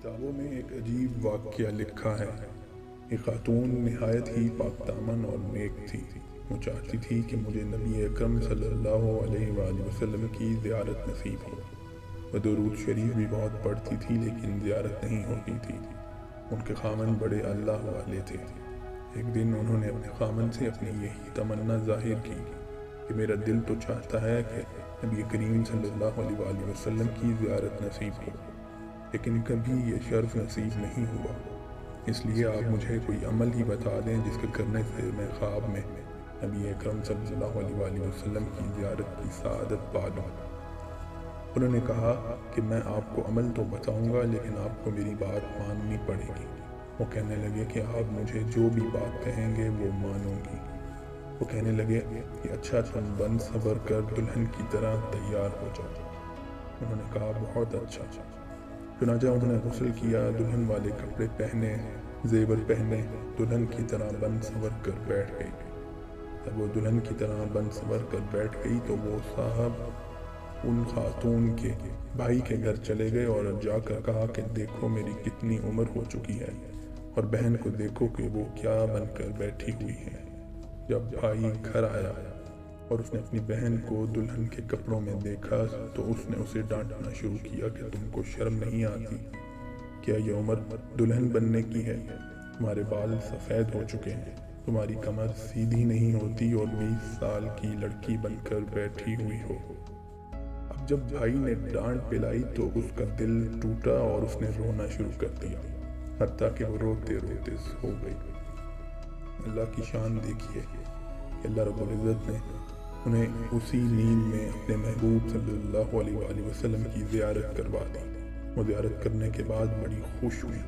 کتابوں میں ایک عجیب واقعہ لکھا ہے۔ ایک خاتون نہایت ہی پاک دامن اور نیک تھی۔ وہ چاہتی تھی کہ مجھے نبی اکرم صلی اللہ علیہ وآلہ وسلم کی زیارت نصیب ہو۔ وہ درود شریف بھی بہت پڑھتی تھی لیکن زیارت نہیں ہوتی تھی۔ ان کے خامن بڑے اللہ والے تھے۔ ایک دن انہوں نے اپنے خامن سے اپنی یہی تمنا ظاہر کی کہ میرا دل تو چاہتا ہے کہ نبی کریم صلی اللہ علیہ وآلہ وسلم کی زیارت نصیب ہو، لیکن کبھی یہ شرف نصیب نہیں ہوا۔ اس لیے آپ مجھے کوئی عمل ہی بتا دیں جس کے کرنے سے میں خواب میں نبی اکرم صلی اللہ علیہ وآلہ وسلم کی زیارت کی سعادت پا لوں۔ انہوں نے کہا کہ میں آپ کو عمل تو بتاؤں گا لیکن آپ کو میری بات ماننی پڑے گی۔ وہ کہنے لگے کہ آپ مجھے جو بھی بات کہیں گے وہ مانوں گی۔ وہ کہنے لگے کہ اچھا تم بن صبر کر دلہن کی طرح تیار ہو جاؤ۔ انہوں نے کہا بہت اچھا۔ چنانچہ انہوں نے غسل کیا، دلہن والے کپڑے پہنے، زیور پہنے، دلہن کی طرح بن سنور کر بیٹھ گئی۔ جب وہ دلہن کی طرح بن سنور کر بیٹھ گئی تو وہ صاحب ان خاتون کے بھائی کے گھر چلے گئے اور جا کر کہا کہ دیکھو میری کتنی عمر ہو چکی ہے، اور بہن کو دیکھو کہ وہ کیا بن کر بیٹھی ہوئی ہے۔ جب بھائی گھر آیا اور اس نے اپنی بہن کو دلہن کے کپڑوں میں دیکھا تو اس نے اسے ڈانٹنا شروع کیا کہ تم کو شرم نہیں آتی؟ کیا یہ عمر دلہن بننے کی ہے؟ تمہارے بال سفید ہو چکے ہیں، تمہاری کمر سیدھی نہیں ہوتی اور 20 سال کی لڑکی بن کر بیٹھی ہوئی ہو۔ اب جب بھائی نے ڈانٹ پلائی تو اس کا دل ٹوٹا اور اس نے رونا شروع کر دیا، حتیٰ کہ وہ روتے روتے سو گئی۔ اللہ کی شان دیکھیے کہ اللہ رب العزت نے انہیں اسی نیند میں اپنے محبوب صلی اللہ علیہ وآلہ وسلم کی زیارت کروا دی۔ وہ زیارت کرنے کے بعد بڑی خوش ہوئی،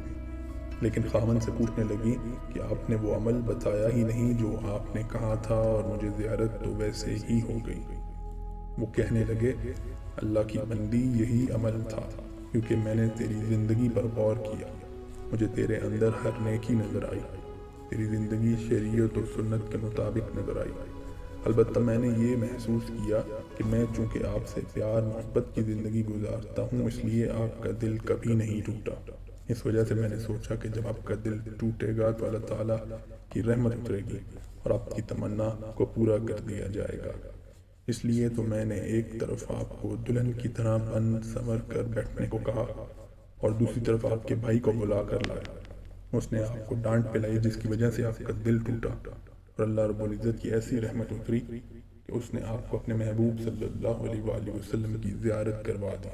لیکن خامن سے پوچھنے لگی کہ آپ نے وہ عمل بتایا ہی نہیں جو آپ نے کہا تھا اور مجھے زیارت تو ویسے ہی ہو گئی۔ وہ کہنے لگے اللہ کی بندی یہی عمل تھا، کیونکہ میں نے تیری زندگی پر غور کیا، مجھے تیرے اندر ہر نیکی نظر آئی، تیری زندگی شریعت و سنت کے مطابق نظر آئی۔ البتہ میں نے یہ محسوس کیا کہ میں چونکہ آپ سے پیار محبت کی زندگی گزارتا ہوں اس لیے آپ کا دل کبھی نہیں ٹوٹا۔ اس وجہ سے میں نے سوچا کہ جب آپ کا دل ٹوٹے گا تو اللہ تعالیٰ کی رحمت اترے گی اور آپ کی تمنا کو پورا کر دیا جائے گا۔ اس لیے تو میں نے ایک طرف آپ کو دلہن کی طرح بن سنور کر بیٹھنے کو کہا اور دوسری طرف آپ کے بھائی کو بلا کر لایا۔ اس نے آپ کو ڈانٹ پلائی جس کی وجہ سے آپ کا دل ٹوٹا، اور اللہ رب العزت کی ایسی رحمت اتری کہ اس نے آپ کو اپنے محبوب صلی اللہ علیہ وآلہ وسلم کی زیارت کروا دی۔